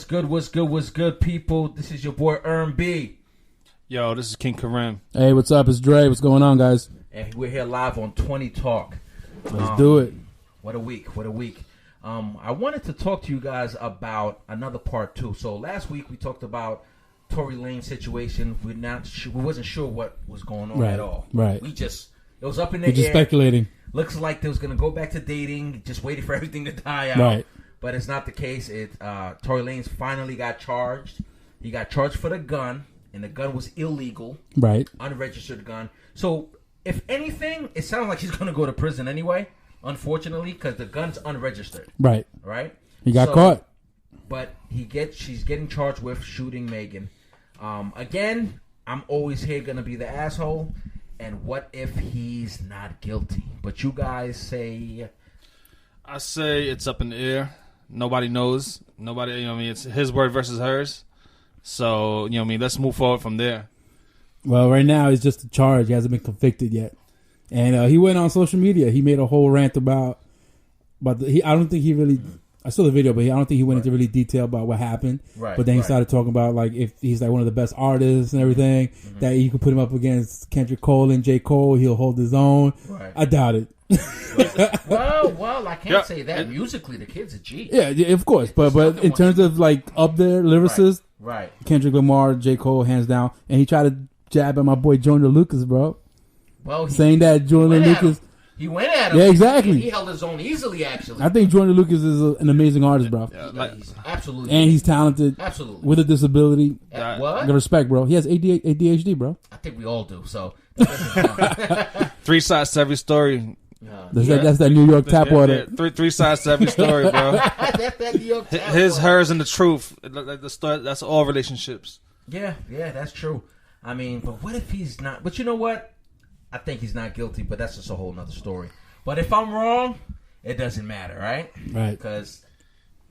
good, people? This is your boy B. Yo, this is King Kareem. Hey, what's up? It's Dre. What's going on, guys? And we're here live on 20 Talk. Let's do it. What a week. I wanted to talk to you guys about another part too. So last week we talked about Tory Lane's situation. We wasn't sure what was going on at all. Right. It was up in the We're air. just speculating. Looks like they was going to go back to dating, just waiting for everything to die out. Right. But it's not the case. Tory Lanez finally got charged. He got charged for the gun, and the gun was illegal. Right. Unregistered gun. So, if anything, it sounds like he's going to go to prison anyway, unfortunately, because the gun's unregistered. Right. Right? He got caught. But she's getting charged with shooting Megan. Again, I'm always here going to be the asshole. And what if he's not guilty? But you guys say... I say it's up in the air. Nobody knows. Nobody, it's his word versus hers. So, let's move forward from there. Well, right now it's just a charge. He hasn't been convicted yet. And he went on social media. He made a whole rant about I don't think he really... I saw the video, but I don't think he went into really detail about what happened. Right. But then he started talking about like if he's like one of the best artists and everything, that you could put him up against Kendrick Cole and J. Cole, he'll hold his own. Right. I doubt it. well, I can't say that. Musically, the kid's a G. Yeah, of course. But in terms of like up there, lyricist, right. Kendrick Lamar, J. Cole, hands down. And he tried to jab at my boy Joyner Lucas, bro. Well, saying that Joyner Lucas... He went at him. Yeah, exactly. He held his own easily, actually. I think Joyner Lucas is an amazing artist, bro. Yeah, he's absolutely. And he's talented. Absolutely. With a disability. What? The respect, bro. He has ADHD, bro. I think we all do, so. Three sides to every story. That's that New York tap water. Three sides to every story, bro. That's that New York tap His, water. hers, and the truth. The story, that's all relationships. Yeah, that's true. I mean, but what if he's not? But you know what? I think he's not guilty, but that's just a whole nother story. But if I'm wrong, it doesn't matter, right? Right. Because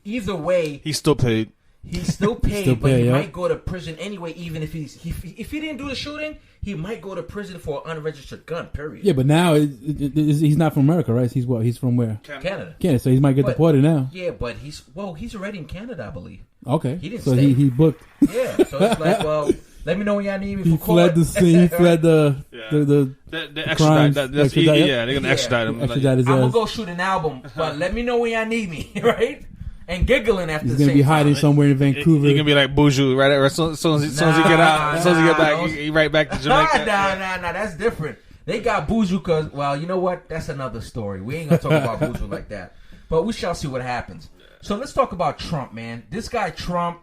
either way... He's still paid. He's still paid, but he might go to prison anyway, even if if he didn't do the shooting, he might go to prison for an unregistered gun, period. Yeah, but now he's not from America, right? He's what? He's from where? Canada. So he might get deported now. Yeah, but he's already in Canada, I believe. Okay. He didn't so stay. he booked. Yeah, so it's like, well... Let me know when y'all need me for court. Fled the scene. He fled the extradite. They're gonna extradite him. I'm gonna go shoot an album, but let me know when y'all need me, right? And giggling after. He's gonna be hiding time. somewhere in Vancouver. He's gonna be like Buju, right? As soon as he get out, as soon as he get back, he right back to Jamaica. Nah, that's different. They got Buju because, well, you know what? That's another story. We ain't gonna talk about Buju like that, but we shall see what happens. So let's talk about Trump, man. This guy Trump.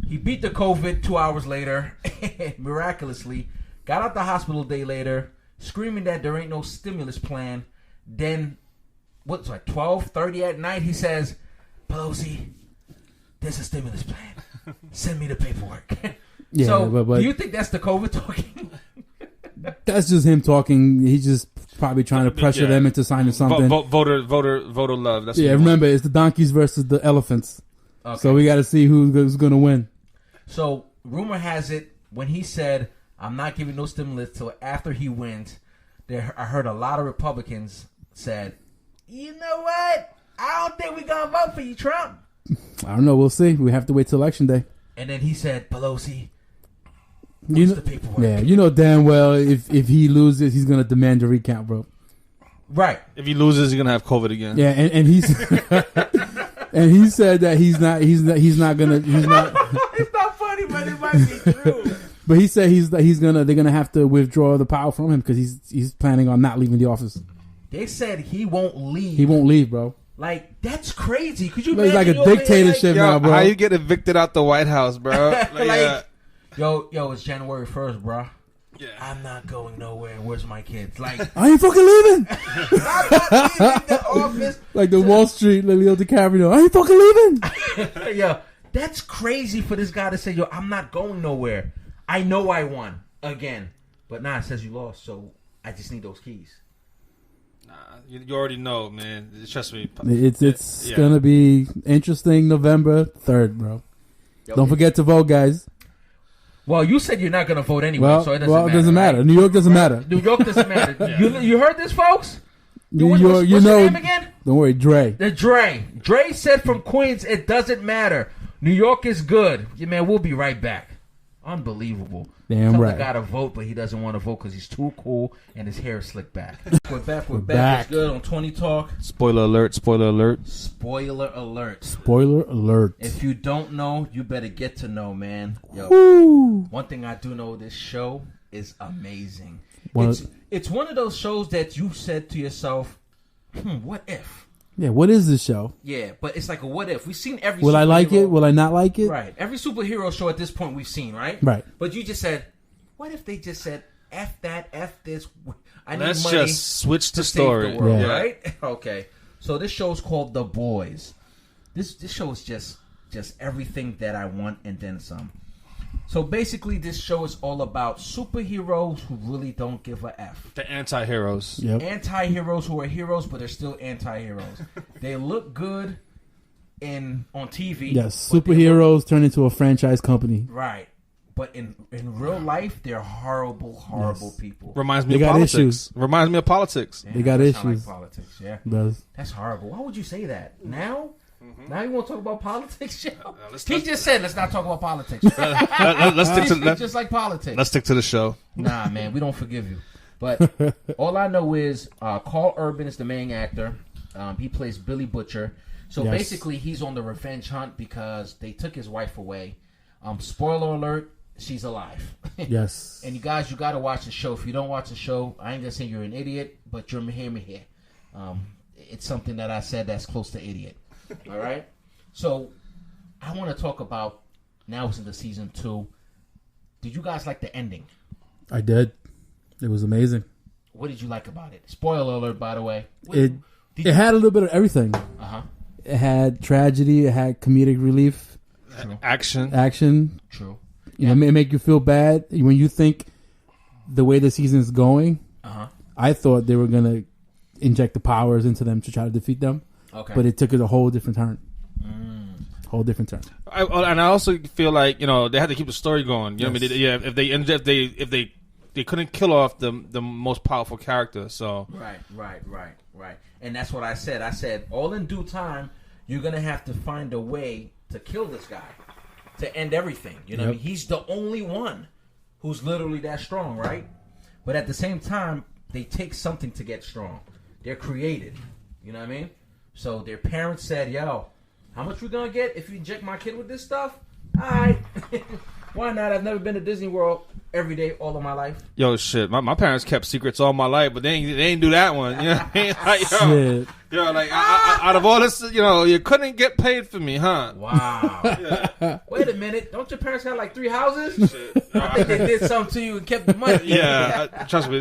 He beat the COVID 2 hours later, miraculously. Got out the hospital a day later, screaming that there ain't no stimulus plan. Then, 12:30 at night, he says, Pelosi, there's a stimulus plan. Send me the paperwork. Yeah, so, but do you think that's the COVID talking? That's just him talking. He's just probably trying to pressure them into signing something. Voter love. That's remember, it's the donkeys versus the elephants. Okay. So we got to see who's going to win. So, rumor has it, when he said, I'm not giving no stimulus till after he wins, I heard a lot of Republicans said, you know what? I don't think we're going to vote for you, Trump. I don't know. We'll see. We have to wait till Election Day. And then he said, Pelosi, where's the paperwork? Yeah, you know damn well if he loses, he's going to demand a recount, bro. Right. If he loses, he's going to have COVID again. Yeah, and he's... And he said that he's not gonna. It's not funny, but it might be true. But he said they're gonna have to withdraw the power from him because he's planning on not leaving the office. They said he won't leave. He won't leave, bro. Like, that's crazy. Could you? It's like a dictatorship now, bro. How you get evicted out the White House, bro? Yo, it's January 1st, bro. Yeah. I'm not going nowhere. Where's my kids? Like, I ain't fucking leaving. I'm not leaving the office. Like the Wall Street, Leo DiCaprio. I ain't fucking leaving. Yo, that's crazy for this guy to say, yo, I'm not going nowhere. I know I won again. But it says you lost, so I just need those keys. Nah, you already know, man. Trust me. It's gonna be interesting November 3rd, bro. Yo, don't forget to vote, guys. Well, you said you're not going to vote anyway, so it doesn't matter. New York doesn't matter. New York doesn't matter. Yeah. You heard this, folks? What's your name again? Don't worry, Dre. Dre said from Queens, it doesn't matter. New York is good. Yeah, man, we'll be right back. Unbelievable. Damn Tell right. the guy to vote, but he doesn't want to vote because he's too cool and his hair is slicked back. We're back. back. It's good on 20 Talk. Spoiler alert. Spoiler alert. Spoiler alert. Spoiler alert. If you don't know, you better get to know, man. Yo, Woo. one thing I do know, this show is amazing. Well, It's one of those shows that you said to yourself, what if? Yeah, what is this show? Yeah, but it's like a what if. We've seen every Will I like it? Will I not like it? Right. Every superhero show at this point we've seen, right? Right. But you just said, what if they just said, F that, F this, I need Let's money just switch the to story. save the world, Yeah. right? Okay. So this show's called The Boys. This show is just everything that I want and then some. So basically, this show is all about superheroes who really don't give a F. The anti-heroes. Yep. Anti-heroes who are heroes, but they're still anti-heroes. They look good on TV. Yes, but they look- superheroes turn into a franchise company. right. But in real life, they're horrible Yes. people. Reminds me They of got politics. issues. Reminds me of politics. Damn, They got that sound issues. Like politics, yeah. Does. That's horrible. Why would you say that now? Now you want to talk about politics, yo? let's He not- just said, "Let's not talk about politics." Let's stick to It's just like politics. let's stick to the show. Nah, man, we don't forgive you. But all I know is Carl Urban is the main actor. He plays Billy Butcher. So Yes. basically, he's on the revenge hunt because they took his wife away. Spoiler alert: she's alive. Yes. And you guys, you got to watch the show. If you don't watch the show, I ain't gonna say you're an idiot, but you're hear me here. It's something that I said that's close to idiot. All right. So I want to talk about now. It's into season 2. Did you guys like the ending? I did. It was amazing. What did you like about it? Spoiler alert, by the way. It had a little bit of everything. Uh-huh. It had tragedy. It had comedic relief, Action. action. True. You know, it make you feel bad when you think the way the season is going. Uh-huh. I thought they were gonna inject the powers into them to try to defeat them, Okay. but it took it a whole different turn. Whole different turn. And I also feel like they had to keep the story going. You know what I mean? Yeah. If they couldn't kill off the most powerful character, so Right. And that's what I said. I said, all in due time, you're going to have to find a way to kill this guy, to end everything. You know what I mean? He's the only one who's literally that strong, right? But at the same time, they take something to get strong. They're created. You know what I mean? So their parents said, yo, how much we going to get if you inject my kid with this stuff? All right. Why not? I've never been to Disney World every day all of my life. yo, shit. My parents kept secrets all my life, but they ain't do that one. You know what I mean? Like, Shit. like out of all this, you couldn't get paid for me, huh? Wow. Wait a minute. Don't your parents have like 3 houses? I think they did something to you and kept the money. Yeah, trust me.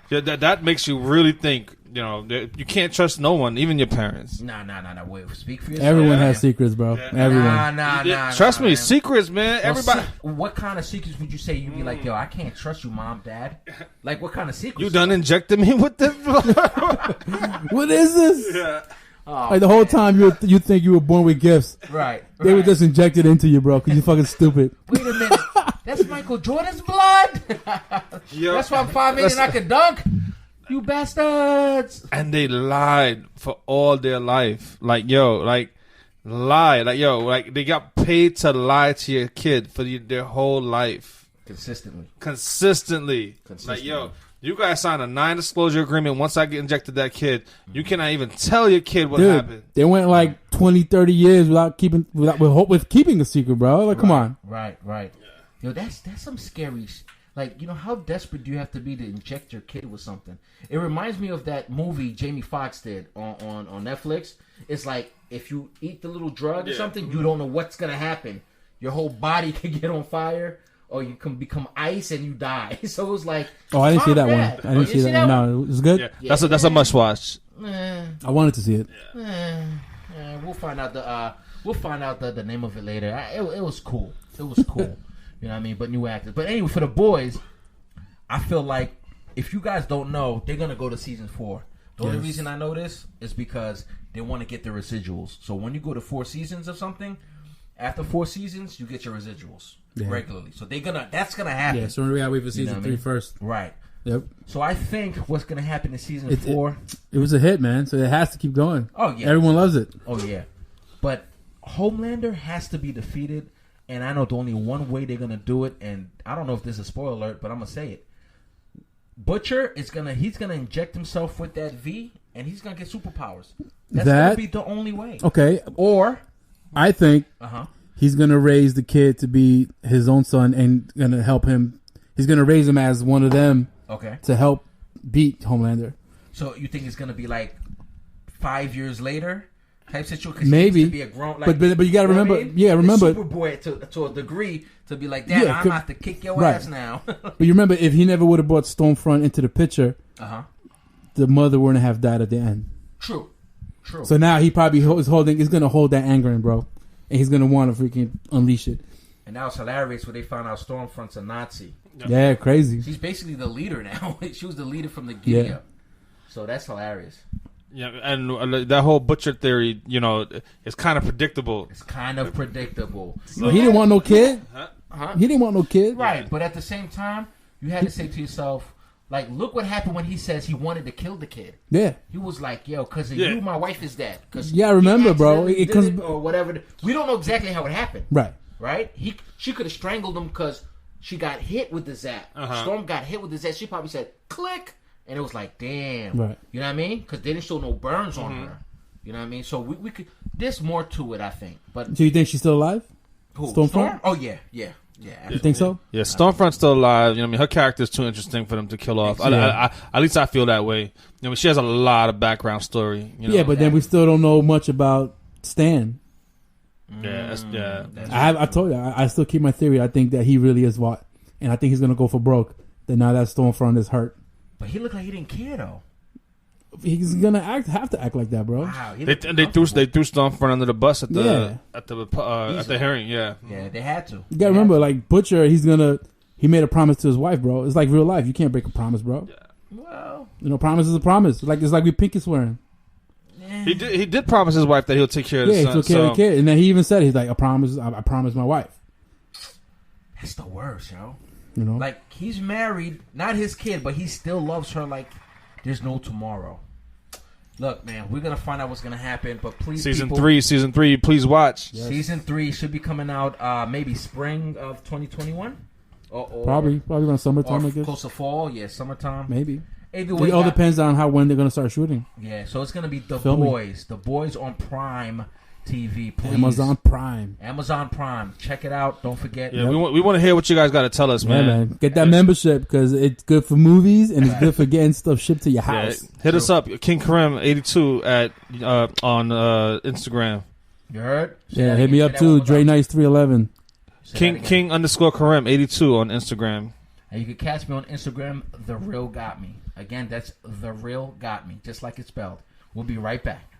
That makes you really think. You can't trust no one, even your parents. Nah. Wait, speak for yourself. Everyone man. has secrets, bro. Everyone. Nah. Trust me, man. secrets, man. Well, Everybody. what kind of secrets would you say you'd be like, yo, I can't trust you, mom, dad? Like, what kind of secrets? You done injected me with this? What is this? Yeah. Oh, Like the whole time you think you were born with gifts. right. They were just injected into you, bro, because you fucking stupid. Wait a minute. That's Michael Jordan's blood? That's why I'm 5'8" and I can dunk? You bastards. And they lied for all their life. Like they got paid to lie to your kid for their whole life. Consistently. Like, yo, you guys signed a non-disclosure agreement. Once I get injected that kid, you cannot even tell your kid what happened. They went like 20, 30 years with keeping a secret, bro. Like, come on. Right. Yo, that's some scary like, how desperate do you have to be to inject your kid with something? It reminds me of that movie Jamie Foxx did on Netflix. It's like, if you eat the little drug or something, you don't know what's going to happen. Your whole body can get on fire, or you can become ice and you die. So it was like... Oh, I didn't see that one. bad. I didn't see that one. No, it was good. Yeah. That's a must watch. I wanted to see it. We'll find out the name of it later. It was cool. It was cool. You know what I mean? But new actors. But anyway, for the boys, I feel like if you guys don't know, they're gonna go to season 4. The only reason I know this is because they want to get the residuals. So when you go to 4 seasons of something, after 4 seasons, you get your residuals regularly. So that's gonna happen. Yeah, so we gotta wait for season 3 first. Right. Yep. So I think what's gonna happen in season 4. It was a hit, man. So it has to keep going. Oh yeah. Everyone loves it. Oh yeah. But Homelander has to be defeated, and I know the only one way they're gonna do it. And I don't know if this is a spoiler alert, but I'm gonna say it. Butcher is he's gonna inject himself with that V, and he's gonna get superpowers. That's gonna be the only way. Okay. Or I think he's gonna raise the kid to be his own son, and gonna help him. He's gonna raise him as one of them. Okay. To help beat Homelander. So you think it's gonna be like 5 years later type situation? Maybe. He needs to be a grown, like, but you gotta remember. Remember. Superboy to a degree to be like, Dad, I'm gonna have to kick your ass now. But you remember, if he never would have brought Stormfront into the picture, the mother wouldn't have died at the end. True. So now he probably is gonna hold that anger in, bro, and he's gonna want to freaking unleash it. And now it's hilarious when they found out Stormfront's a Nazi. Yeah, crazy. She's basically the leader now. She was the leader from the giddy up. So that's hilarious. Yeah, and that whole Butcher theory, you know, is kind of predictable. It's kind of predictable. He didn't want no kid. He didn't want no kid. Right, but at the same time, you had to say to yourself, like, look what happened when he says he wanted to kill the kid. Yeah. He was like, yo, because of you, my wife is dead. Yeah, I remember, bro. It comes or whatever. We don't know exactly how it happened. Right. She could have strangled him because she got hit with the zap. Storm got hit with the zap. She probably said, click. And it was like, damn. Right. You know what I mean? Because they didn't show no burns on her. You know what I mean? So we could. There's more to it, I think. But so you think she's still alive? Who? Storm? Oh, yeah. You think so? Yeah, Stormfront's still alive. You know, what I mean, her character's too interesting for them to kill off. At least I feel that way. You know, she has a lot of background story. You know? Yeah, but then we still don't know much about Stan. I told you, I still keep my theory. I think that he really is what, and I think he's gonna go for broke. Then now that Stormfront is hurt. But he looked like he didn't care though. He's gonna have to act like that, bro. Wow, they threw Stormfront under the bus at the hearing. Yeah, they had to. You gotta remember, like Butcher, he made a promise to his wife, bro. It's like real life. You can't break a promise, bro. Yeah. Well, promise is a promise. It's like we pinky swearing. He did promise his wife that he'll take care of the son. He'll take care of the kid, and then he even said, he's like, I promise my wife. That's the worst, yo. You know, like he's married, not his kid, but he still loves her like there's no tomorrow. Look, man, we're gonna find out what's gonna happen, but please, season three, please watch. Yes. Season 3 should be coming out maybe spring of 2021, or probably around summertime. I guess close to fall, summertime, maybe. Either way, it all depends on when they're gonna start shooting. Yeah, so it's gonna be The Boys on Prime TV, please. Amazon Prime. Check it out. Don't forget. Yeah, we want to hear what you guys got to tell us, man. Yeah, man. Get that membership because it's good for movies and it's good for getting stuff shipped to your house. Yeah, hit us up, King Kareem 82 on Instagram. You heard? Yeah, hit me up too. Dre Nice 311. King _Kareem 82 on Instagram. And you can catch me on Instagram. The Real Got Me. Again, that's The Real Got Me, just like it's spelled. We'll be right back.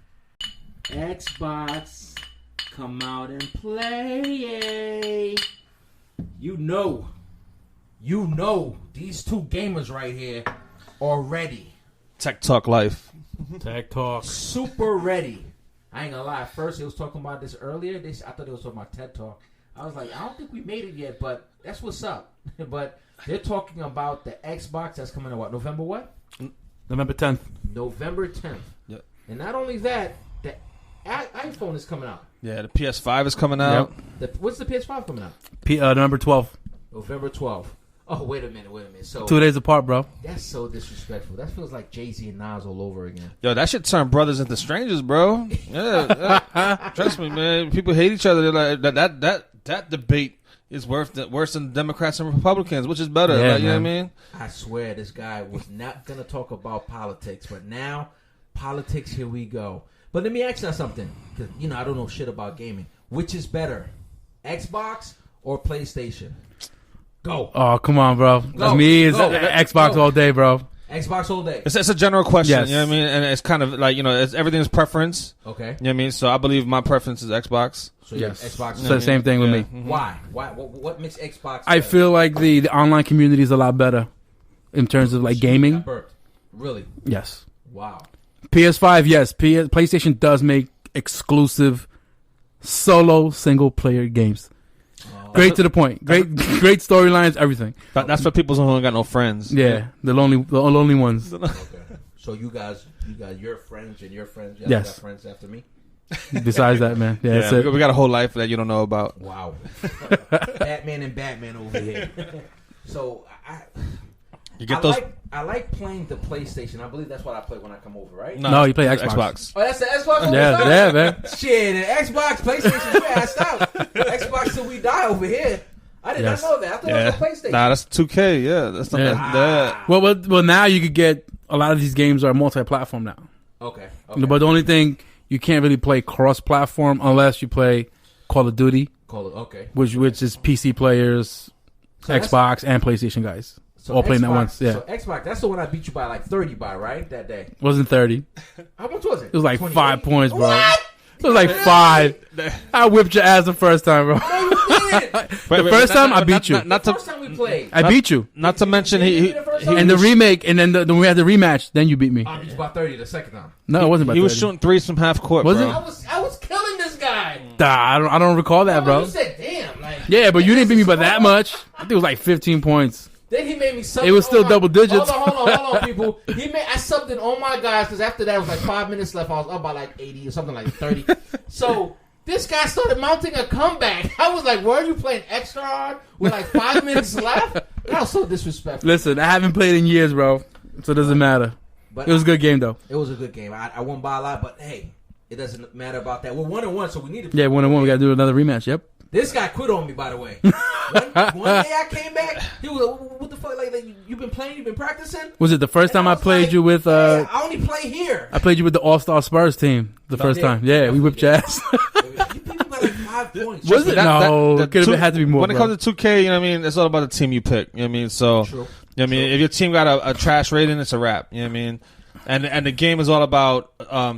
Xbox, come out and play. You know, these two gamers right here are ready. Tech Talk Life. Tech Talk. Super ready. I ain't gonna lie. First, they was talking about this earlier. I thought they was talking about TED Talk. I was like, I don't think we made it yet, but that's what's up. But they're talking about the Xbox that's coming out, November what? November 10th. November 10th. Yep. And not only that, the iPhone is coming out. Yeah, the PS5 is coming out. Yep. What's the PS5 coming out? November 12th. November 12th. Oh, wait a minute. So 2 days apart, bro. That's so disrespectful. That feels like Jay-Z and Nas all over again. Yo, that should turn brothers into strangers, bro. Yeah, trust me, man. People hate each other. They're like that debate is worse than Democrats and Republicans. Which is better? Yeah, you know what I mean? I swear, this guy was not gonna talk about politics, but now politics. Here we go. But let me ask you something, because I don't know shit about gaming. Which is better, Xbox or PlayStation? Go. Oh, come on, bro. It's Xbox all day, bro. Xbox all day. It's a general question, yes. You know what I mean? And it's kind of like, everything's preference. Okay. You know what I mean? So I believe my preference is Xbox. So yes. Xbox. So the same thing with me. Mm-hmm. Why? What makes Xbox better? I feel like the online community is a lot better in terms of like gaming. Really? Yes. Wow. PS5, yes. PlayStation does make exclusive solo single player games. Great to the point. Great storylines, everything. That's for people who ain't got no friends. Yeah, the lonely ones. Okay. So you guys, your friends and your friends, got friends after me? Besides that, man. Yeah, that's it. we got a whole life that you don't know about. Wow. Batman and Batman over here. So You get those. I like playing the PlayStation. I believe that's what I play when I come over, right? No, you play Xbox. Oh, that's the Xbox? Yeah, man. Shit, Xbox, PlayStation, you assed out. Xbox till we die over here. I did not know that. I thought it was a PlayStation. Nah, that's 2K. Yeah, that's not that. Well, now you could get a lot of these games are multi-platform now. Okay. But the only thing you can't really play cross-platform unless you play Call of Duty. Which is PC players, so Xbox and PlayStation guys. So all playing at once. Yeah. So Xbox, that's the one I beat you by like 30 by, right? That day. It wasn't 30. How much was it? It was like 28? 5 points, bro. What? It was like 5. I whipped your ass the first time, bro. No, you didn't. The first time I beat you. The first time we played. I beat you. Not to mention and the remake, and then when we had the rematch, then you beat me. I beat you by 30 the second time. No, it wasn't by 30. He was shooting threes from half court, was bro. it? I was killing this guy. I don't recall that, bro. You said, damn. Like, yeah, but you didn't beat me by that much. I think it was like 15 points. Then he made me sub. It was still double digits. Hold on, people. I subbed in all my guys because after that it was like 5 minutes left. I was up by like 80 or something like 30. So this guy started mounting a comeback. I was like, "Were you playing extra hard with like 5 minutes left?" That was so disrespectful. Listen, I haven't played in years, bro, so it doesn't matter. But it was a good game, though. It was a good game. I won by a lot, but hey, it doesn't matter about that. We're 1-1, so we need to. Yeah, 1-1. We got to do another rematch. Yep. This guy quit on me, by the way. One day I came back, he was like, "What the fuck? Like you been playing? You been practicing?" Was it the first time I played you with? Yeah, I only play here. I played you with the All-Star Spurs team the first time. Yeah, we whipped your ass. You beat me by like 5 points. Was it? No, it could have had to be more. When it comes to 2K, you know what I mean? It's all about the team you pick. You know what I mean? So, True. You know what I mean? If your team got a trash rating, it's a wrap. You know what I mean? And the game is all about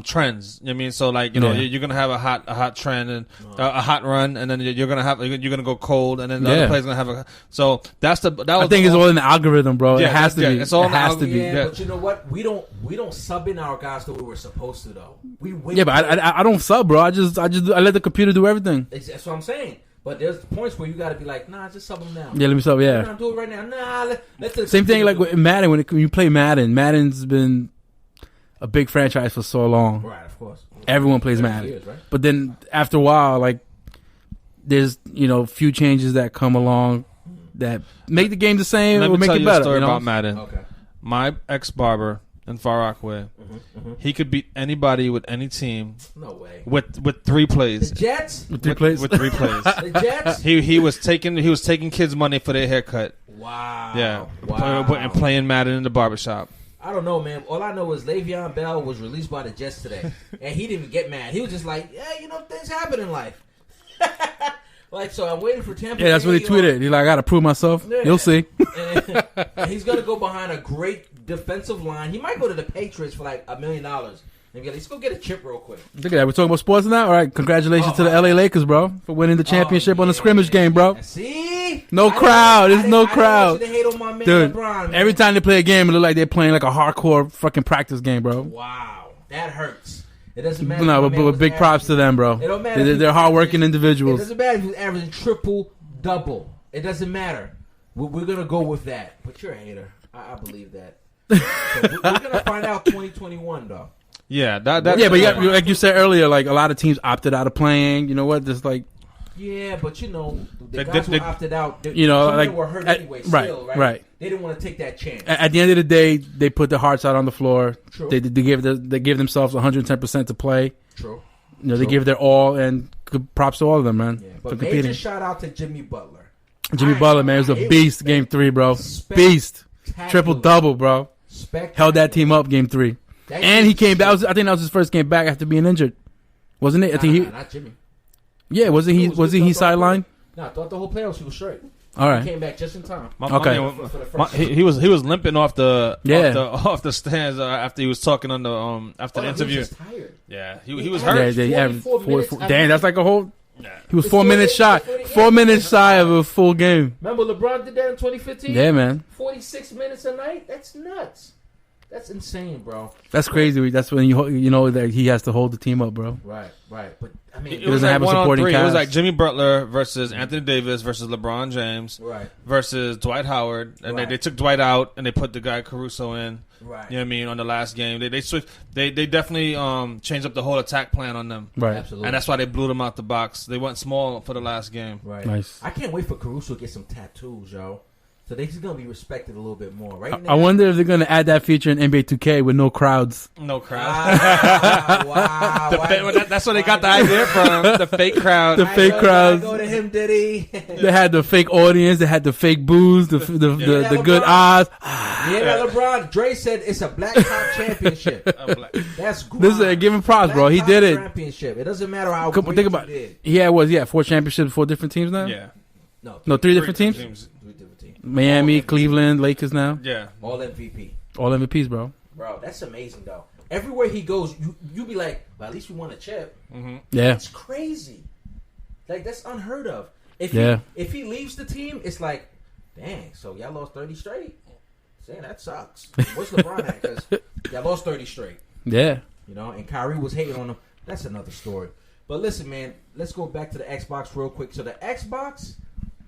trends. You know what I mean? So like, you know, you're gonna have a hot trend and a hot run, and then you're gonna go cold, and then the other player's gonna have a. So I think it's all in the algorithm, bro. Yeah, it has to be. It's all it has to be. Yeah, but you know what? We don't sub in our guys the way we're supposed to though. We wait. Yeah, but I don't sub, bro. I let the computer do everything. That's what I'm saying. But there's points where you got to be like, nah, just sub them now. Yeah, let me sub. Yeah, I'm doing it right now. Nah, let the same thing like with Madden. When you play Madden, Madden's been a big franchise for so long. Right, of course. Everyone plays Madden. Years, right? But then after a while, like there's few changes that come along that make the game the same or make it better. Let me tell you a story about Madden. Okay. My ex-barber in Far Rockaway, he could beat anybody with any team. No way. With 3 plays. The Jets? With 3 plays? With 3 plays. The Jets? He was taking kids' money for their haircut. Wow. Yeah. Wow. And playing Madden in the barbershop. I don't know, man. All I know is Le'Veon Bell was released by the Jets today. And he didn't even get mad. He was just like, yeah, things happen in life. Like, so I'm waiting for Tampa. Yeah, that's what he tweeted. He's like, I got to prove myself. Yeah. You'll see. And he's going to go behind a great defensive line. He might go to the Patriots for like $1 million. And be like, let's go get a chip real quick. Look at that. We're talking about sports now? All right. Congratulations to the LA Lakers, bro, for winning the championship on the scrimmage game, bro. See? No crowd. There's no crowd. Hate on my man Dude, LeBron, man. Every time they play a game, it looks like they're playing like a hardcore fucking practice game, bro. Wow. That hurts. It doesn't matter. No, but big props to them, bro. It don't matter. They're hardworking individuals. It doesn't matter if he's averaging triple-double. It doesn't matter. We're going to go with that. But you're a hater. I believe that. So we're going to find out 2021, though. Yeah. But like you said earlier, like a lot of teams opted out of playing. You know what? Just like... Yeah, but the guys who opted out, were hurt anyway. Right. They didn't want to take that chance. At the end of the day, they put their hearts out on the floor. True. They gave themselves 110% to play. True. They gave their all, and props to all of them, man. Yeah, but major shout out to Jimmy Butler. Jimmy Butler, man, was a beast. Game 3, bro. Beast. Triple double, bro. Held that team up. Game 3, and he came back. I think that was his first game back after being injured, wasn't it? I think not Jimmy. Yeah, wasn't he sidelined? No, throughout the whole playoffs he was straight. All right, he came back just in time. He was limping off the stands after he was talking on the after the interview. He was just tired. Yeah, he was hurt. Damn, that's like a whole. He was 4 minutes shy. 4 minutes shy of a full game. Remember LeBron did that in 2015? Yeah, man. 46 minutes a night. That's nuts. That's insane, bro. That's crazy. That's when you know that he has to hold the team up, bro. Right. But I mean, it was doesn't like have a 1-on-3. supporting It was cast. like Jimmy Butler versus Anthony Davis versus LeBron James right. versus Dwight Howard, and Right. they took Dwight out and they put the guy Caruso in. Right. You know what I mean? On the last game, they switched. They definitely changed up the whole attack plan on them. Right. Absolutely. And that's why they blew them out the box. They went small for the last game. Right. Nice. I can't wait for Caruso to get some tattoos, yo. So he's gonna be respected a little bit more, right? I wonder if they're gonna add that feature in NBA 2K with no crowds. No crowd. Wow. That's where they got the idea from. The fake crowd. The fake crowds. Go to him, Diddy. They had the fake audience. They had the fake booze. The good eyes. Yeah, LeBron. Dre said it's a black cop championship. That's great. This is give him props, bro. He did it. Championship. It doesn't matter how. Think great about you did. it. He had 4 championships, 4 different teams now. Yeah. No, 3 different teams. 3 different teams. Miami, Cleveland, Lakers now. Yeah. All MVP. All MVPs, bro. Bro, that's amazing, though. Everywhere he goes, you be like, well, at least we won a chip. Mm-hmm. Yeah. It's crazy. Like, that's unheard of. If he leaves the team, it's like, dang, so y'all lost 30 straight? Saying that sucks. Where's LeBron at? Because y'all lost 30 straight. Yeah. You know, and Kyrie was hating on him. That's another story. But listen, man, let's go back to the Xbox real quick. So the Xbox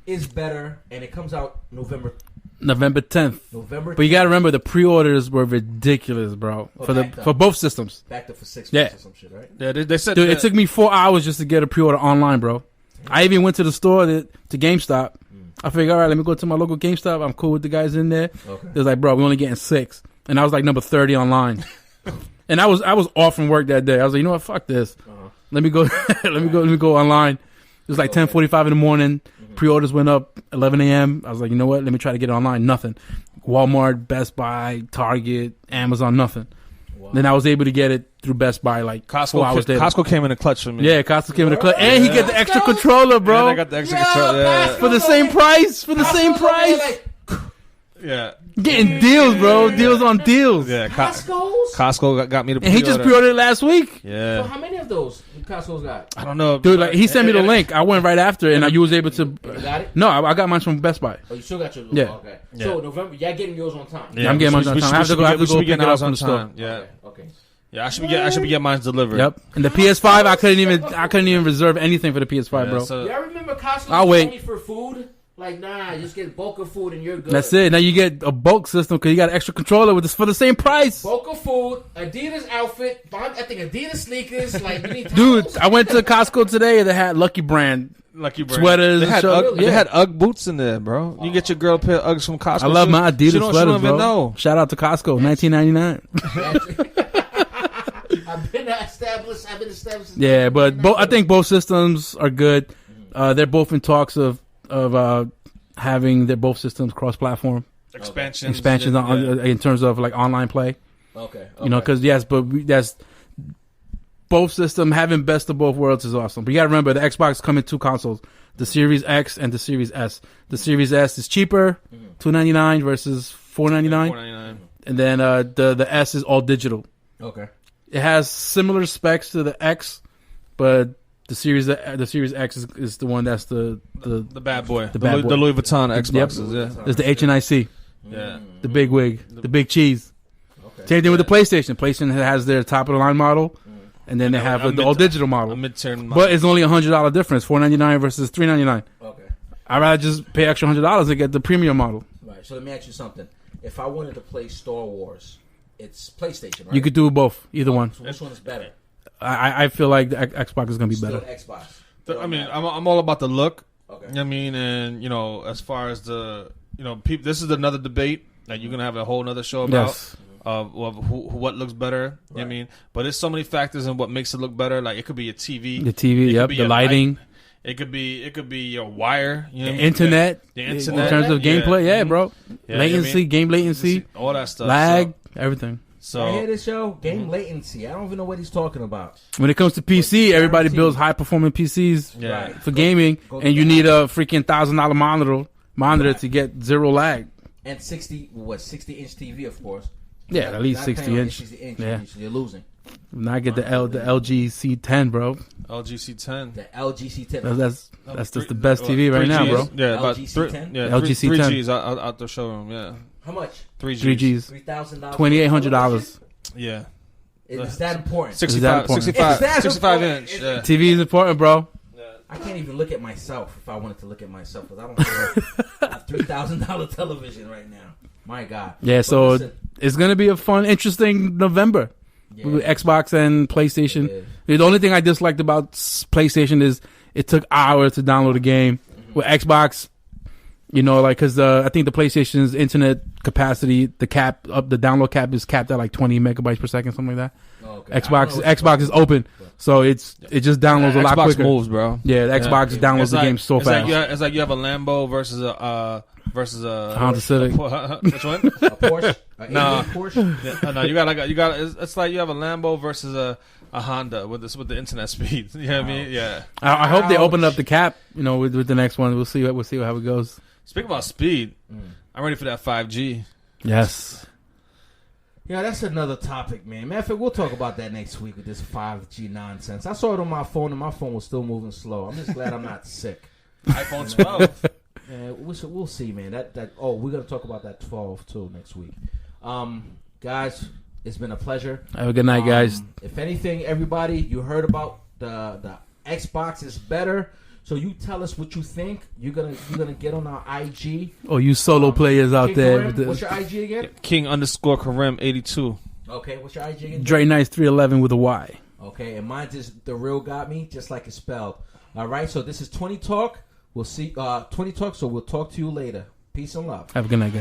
is better, and it comes out November 10th. But you got to remember the pre-orders were ridiculous, bro. For both systems. Backed up for 6 Yeah. months or some shit, right? Yeah, they said Dude, it took me 4 hours just to get a pre-order online, bro. I even went to the store to GameStop. I figured, all right, let me go to my local GameStop. I'm cool with the guys in there. Okay. They was like, bro, we're only getting 6. And I was like number 30 online. And I was off from work that day. I was like, you know what, fuck this. Let me go let me go online. It was like 10:45 in the morning. Pre-orders went up 11 a.m. I was like, you know what, let me try to get it online. Nothing. Walmart, Best Buy, Target, Amazon, nothing. Wow. Then I was able to get it through Best Buy like Costco. 4 hours later. Costco came in a clutch for me. Yeah, Costco came in a clutch. And he get the extra controller, bro. And I got the extra controller. Yeah. For the same price. For the same price. Yeah. Getting deals, bro. Deals on deals. Yeah. Costco's? Costco got me to And he just pre-ordered it last week. Yeah. So how many of those Costco's got? I don't know. Dude, like he sent me the link. I went right after, and you was able to. You got it? No, I got mine from Best Buy. Oh, you still got yours? Yeah. Oh, okay. So November, y'all getting yours on time? Yeah, I'm getting mine on time. I have to go pick it up from the store. Yeah. Okay. Yeah, I should be getting mine delivered. Yep. And the PS5, I couldn't even reserve anything for the PS5, bro. So, Y'all remember Costco I'll wait. only for food? Like, nah, just get bulk of food and you're good. That's it. Now you get a bulk system because you got an extra controller with this for the same price. Bulk of food, Adidas outfit, I think Adidas sneakers, like, you need Dude, towels. I went to Costco today and they had Lucky Brand sweaters. They had and Ugg, they had Ugg boots in there, bro. You get your girl a pair of Uggs from Costco. I love my Adidas she sweaters, don't even bro. know. Shout out to Costco, $19.99. I've been established. Yeah, but I think both systems are good. They're both in talks of having their both systems cross-platform Expansions in terms of like online play. Okay. You know, because that's both system having best of both worlds is awesome. But you got to remember the Xbox come in 2 consoles: the Series X and the Series S. The Series S is cheaper, $299 versus $499, and then the S is all digital. Okay. It has similar specs to the X, but the Series X is the one that's the bad boy, the bad boy. Louis Vuitton Xboxes. Yep. Yeah, It's the HNIC. Yeah, The big wig, the big cheese. Okay. Same thing with the PlayStation. PlayStation has their top of the line model, and then they have the all digital model. a mid-tier model. But it's only $100 difference, $499 versus $399. Okay. I'd rather just pay extra $100 to get the premium model. Right. So let me ask you something. If I wanted to play Star Wars, it's PlayStation, right? You could do both, either one. So which one is better? I feel like the Xbox is going to be Still better. Xbox. I mean, I'm all about the look. Okay. I mean, and as far as the people, this is another debate that you're gonna have a whole other show about. Yes. Of what looks better. You know what I mean? But there's so many factors in what makes it look better. Like it could be a TV. The TV, It could be the a lighting. light. It could be your wire. You know The what I mean? internet. The In internet. terms of gameplay, yeah, bro. Yeah, Latency, game latency, all that stuff. lag, everything. So I hear this show, game latency. I don't even know what he's talking about. When it comes to PC, everybody builds high performing PCs yeah. for gaming, and you need a freaking $1,000 monitor to get zero lag. And 60-inch TV, of course. Yeah, at least Not 60 playing on inch. 60 inch. Yeah. You're losing. Not get the LG C10, bro. LG C10. The LG C10. That's just the best TV right now, bro. Yeah, about LG three, C10? yeah, LG C10. 3Gs out the showroom. Yeah. How much? 3Gs. $3,000. $2,800. Yeah. Is that important? 65 inch. Yeah. TV is important, bro. I can't even look at myself if I wanted to look at myself because I don't have a $3,000 television right now. My God. Yeah, so it's going to be a fun, interesting November with Xbox and PlayStation. The only thing I disliked about PlayStation is it took hours to download a game. With Xbox, you know, like, because I think the PlayStation's internet capacity, the download cap is capped at like 20 megabytes per second, something like that. Oh, okay. Xbox is open, so it just downloads a lot Xbox quicker. Moves, bro. Yeah, the Xbox downloads the game so fast. It's like you have a Lambo versus a Honda Civic. Which one? A Porsche. No, Porsche. No. You got. It's like you have a Lambo versus a Honda with the internet speed. You know what I mean? Yeah. I hope they open up the cap. You know, with the next one, we'll see how it goes. Speaking about speed, I'm ready for that 5G. Yes. Yeah, that's another topic, man. Matter of fact, we'll talk about that next week with this 5G nonsense. I saw it on my phone, and my phone was still moving slow. I'm just glad I'm not sick. iPhone 12. Yeah, we'll see, man. We're gonna talk about that 12 too next week. Guys, it's been a pleasure. Have a good night, guys. If anything, everybody, you heard about the Xbox is better. So you tell us what you think. You're gonna get on our IG. Oh, you solo players out King there. Karim, what's your IG again? King_Karim82. Okay, what's your IG again? Dre Nice 311 with a Y. Okay, and mine's is The Real Got Me, just like it's spelled. All right, so this is 20 Talk. We'll see 20 Talk. So we'll talk to you later. Peace and love. Have a good night, guys.